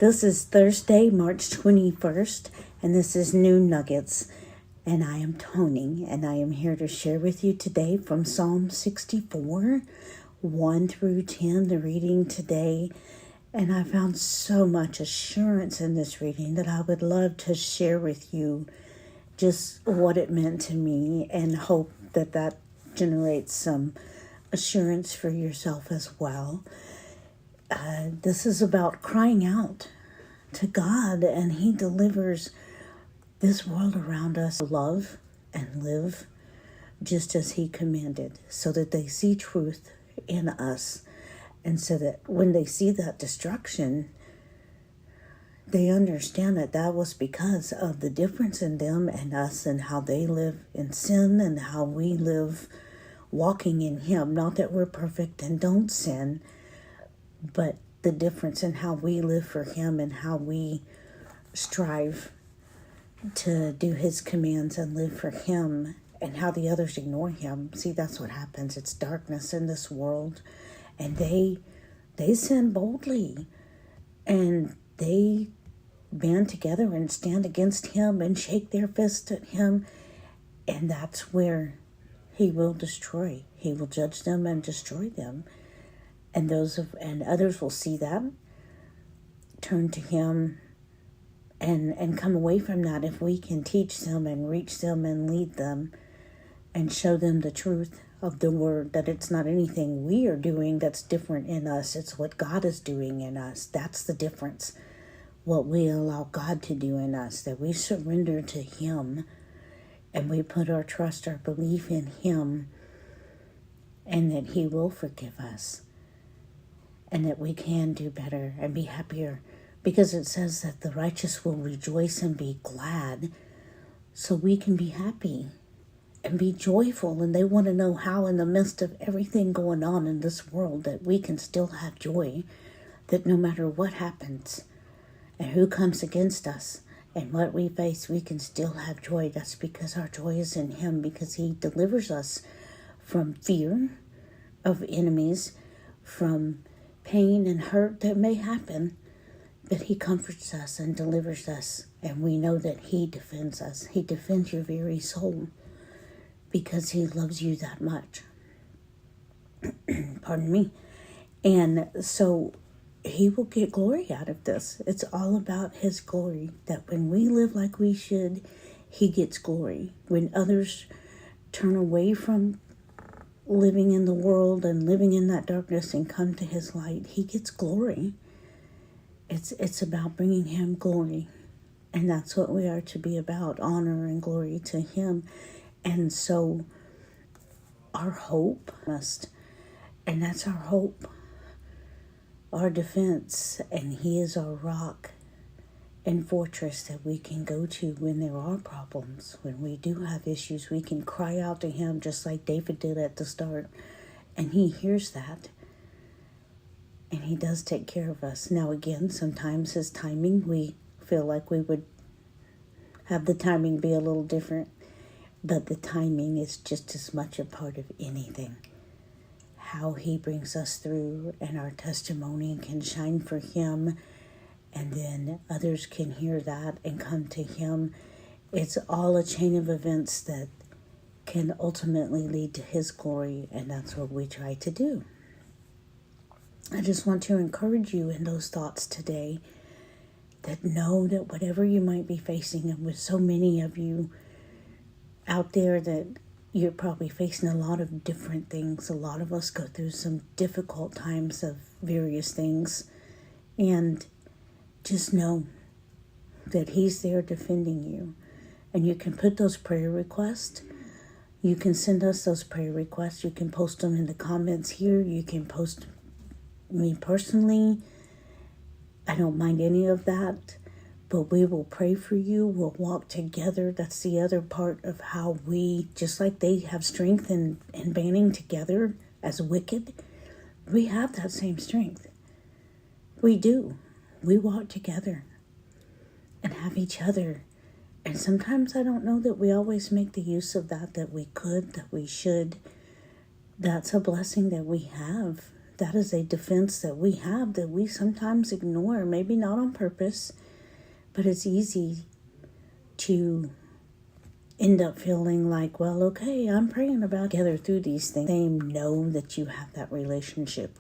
This is Thursday, March 21st, and this is Noon Nuggets. And I am Tony, and I am here to share with you today from Psalm 64, 1 through 10, the reading today. And I found so much assurance in this reading that I would love to share with you just what it meant to me, and hope that that generates some assurance for yourself as well. This is about crying out to God, and He delivers this world around us love and live just as He commanded, so that they see truth in us, and so that when they see that destruction, they understand that that was because of the difference in them and us, and how they live in sin and how we live walking in Him. Not that we're perfect and don't sin, but the difference in how we live for Him and how we strive to do His commands and live for Him, and how the others ignore Him. See, that's what happens. It's darkness in this world, and they sin boldly, and they band together and stand against Him and shake their fist at Him, and that's where He will destroy. He will judge them and destroy them. And others will see that, turn to Him, and come away from that if we can teach them and reach them and lead them and show them the truth of the Word, that it's not anything we are doing that's different in us. It's what God is doing in us. That's the difference. What we allow God to do in us, that we surrender to Him and we put our trust, our belief in Him, and that He will forgive us, and that we can do better and be happier, because it says that the righteous will rejoice and be glad. So we can be happy and be joyful, and they want to know how, in the midst of everything going on in this world, that we can still have joy, that no matter what happens and who comes against us and what we face, we can still have joy. That's because our joy is in Him, because He delivers us from fear of enemies, from pain and hurt that may happen, but He comforts us and delivers us, and we know that He defends us. He defends your very soul, because He loves you that much. Pardon me. And so He will get glory out of this. It's all about His glory, that when we live like we should, He gets glory. When others turn away from living in the world and living in that darkness and come to His light, He gets glory. It's about bringing Him glory, and that's what we are to be about, honor and glory to Him. And so our hope and that's our hope, our defense, and He is our rock and fortress that we can go to when there are problems. When we do have issues, we can cry out to Him, just like David did at the start, and He hears that, and He does take care of us. Now again, sometimes His timing, we feel like we would have the timing be a little different, but the timing is just as much a part of anything. How He brings us through, and our testimony can shine for Him, and then others can hear that and come to Him. It's all a chain of events that can ultimately lead to His glory, and that's what we try to do. I just want to encourage you in those thoughts today, that know that whatever you might be facing, and with so many of you out there, that you're probably facing a lot of different things. A lot of us go through some difficult times of various things, and just know that He's there defending you. And you can put those prayer requests. You can send us those prayer requests. You can post them in the comments here. You can post me personally. I don't mind any of that. But we will pray for you. We'll walk together. That's the other part of how we, just like they have strength in banding together as wicked, we have that same strength. We do. We walk together and have each other. And sometimes I don't know that we always make the use of that we could, that we should. That's a blessing that we have, that is a defense that we have that we sometimes ignore, maybe not on purpose, but it's easy to end up feeling like, well, okay, I'm praying about together through these things. They know that you have that relationship